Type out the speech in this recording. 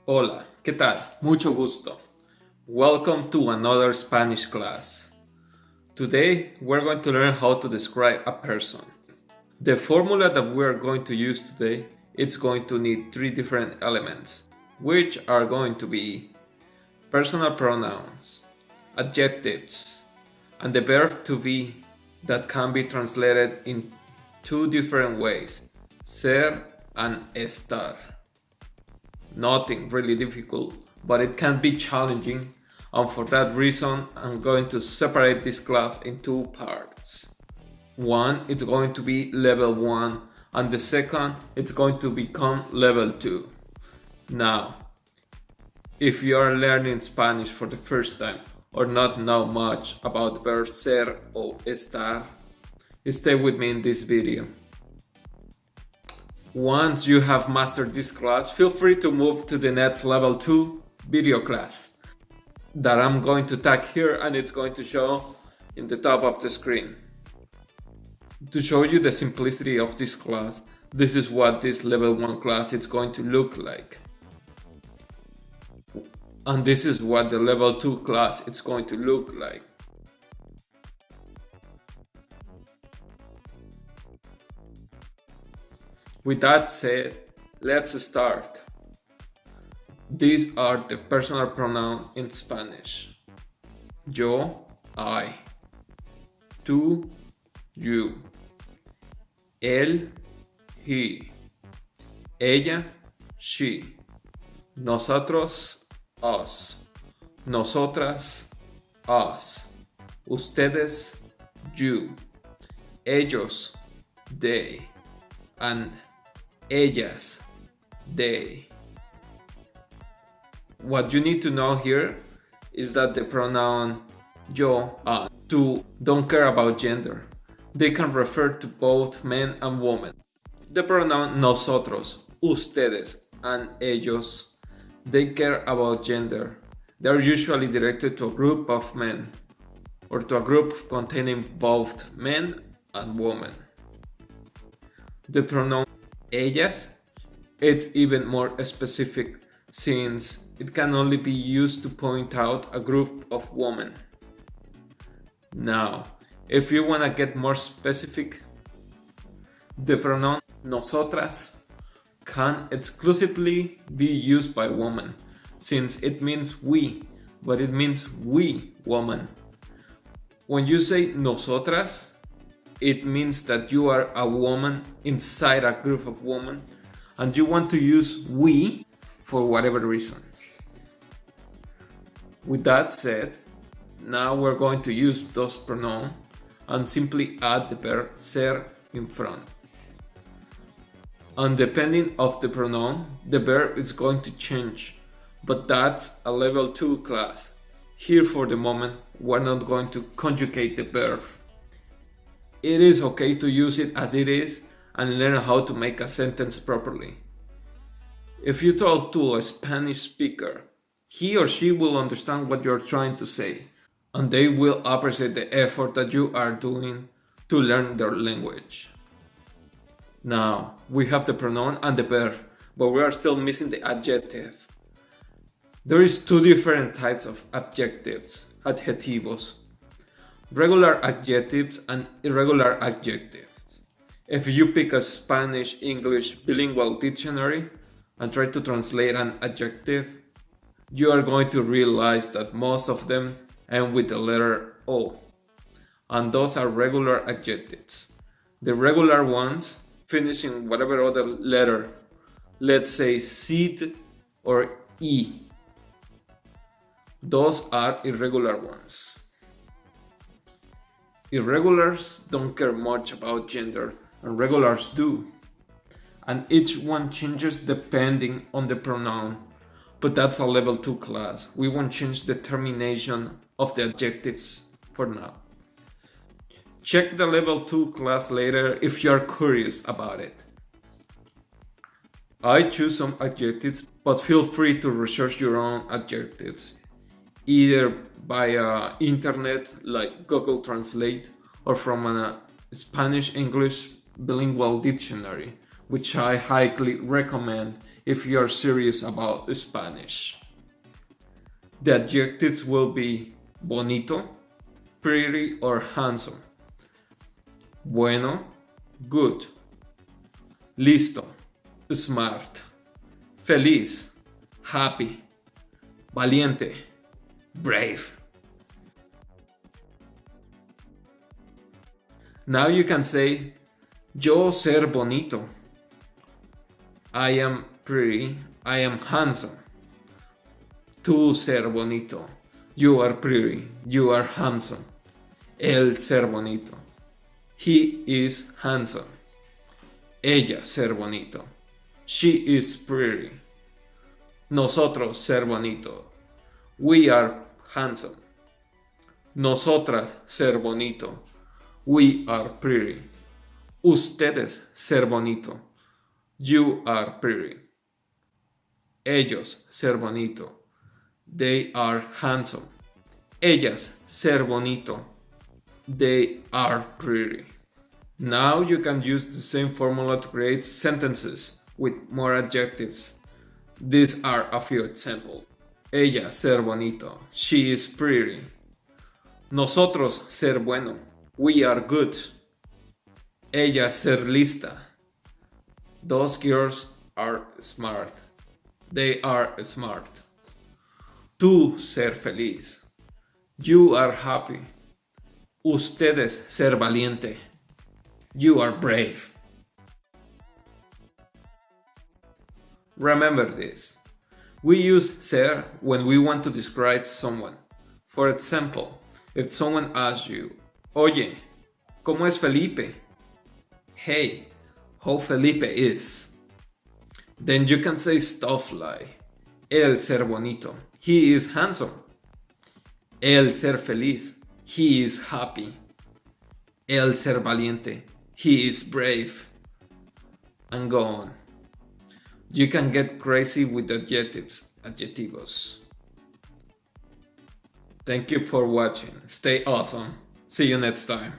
Hola, ¿qué tal? Mucho gusto. Welcome to another Spanish class. Today we're going to learn how to describe a person. The formula that we're going to use today it's going to need three different elements, which are going to be personal pronouns, adjectives, and the verb to be that can be translated in two different ways, ser and estar. Nothing really difficult, but it can be challenging, and for that reason I'm going to separate this class in two parts. One is going to be level 1 and the second it's going to become level 2. Now, if you are learning Spanish for the first time or not know much about the verb ser or estar, stay with me in this video. Once you have mastered this class, feel free to move to the next level 2 video class that I'm going to tag here and it's going to show in the top of the screen. To show you the simplicity of this class, this is what this level 1 class is going to look like. And this is what the level 2 class is going to look like. With that said, let's start. These are the personal pronouns in Spanish. Yo, I. Tú, you. Él, he. Ella, she. Nosotros, us. Nosotras, us. Ustedes, you. Ellos, they. And ellas, they. What you need to know here is that the pronoun yo and tú don't care about gender. They can refer to both men and women. The pronoun nosotros, ustedes, and ellos, they care about gender. They are usually directed to a group of men or to a group containing both men and women. The pronoun ellas, it's even more specific since it can only be used to point out a group of women. Now, if you want to get more specific, the pronoun nosotras can exclusively be used by women since it means we, but it means we woman. When you say nosotras, it means that you are a woman inside a group of women and you want to use we for whatever reason. With that said, now we're going to use those pronouns and simply add the verb ser in front. And depending of the pronoun, the verb is going to change, but that's a level 2 class. Here for the moment, we're not going to conjugate the verb. It is okay to use it as it is and learn how to make a sentence properly. If you talk to a Spanish speaker, he or she will understand what you're trying to say, and they will appreciate the effort that you are doing to learn their language. Now, we have the pronoun and the verb, but we are still missing the adjective. There is two different types of adjectives, adjetivos. Regular adjectives and irregular adjectives. If you pick a Spanish-English bilingual dictionary and try to translate an adjective, you are going to realize that most of them end with the letter O, and those are regular adjectives. The regular ones finish in whatever other letter, let's say SID or E. Those are irregular ones. Irregulars don't care much about gender, and regulars do. And each one changes depending on the pronoun, but that's a level 2 class. We won't change the termination of the adjectives for now. Check the level 2 class later if you're curious about it. I choose some adjectives, but feel free to research your own adjectives, either via internet like Google Translate or from a Spanish-English bilingual dictionary, which I highly recommend if you are serious about Spanish. The adjectives will be bonito, pretty or handsome, bueno, good, listo, smart, feliz, happy, valiente, brave. Now you can say, yo ser bonito. I am pretty, I am handsome. Tú ser bonito. You are pretty, you are handsome. Él ser bonito. He is handsome. Ella ser bonito. She is pretty. Nosotros ser bonito. We are handsome. Nosotras ser bonito. We are pretty. Ustedes ser bonito. You are pretty. Ellos ser bonito. They are handsome. Ellas ser bonito. They are pretty. Now you can use the same formula to create sentences with more adjectives. These are a few examples. Ella ser bonito. She is pretty. Nosotros ser bueno. We are good. Ella ser lista. Those girls are smart. They are smart. Tú ser feliz. You are happy. Ustedes ser valiente. You are brave. Remember this. We use ser when we want to describe someone. For example, if someone asks you, Oye, ¿cómo es Felipe? Hey, how Felipe is? Then you can say stuff like, él ser bonito. He is handsome. Él ser feliz. He is happy. Él ser valiente. He is brave. And go on. You can get crazy with adjetivos. Thank you for watching. Stay awesome. See you next time.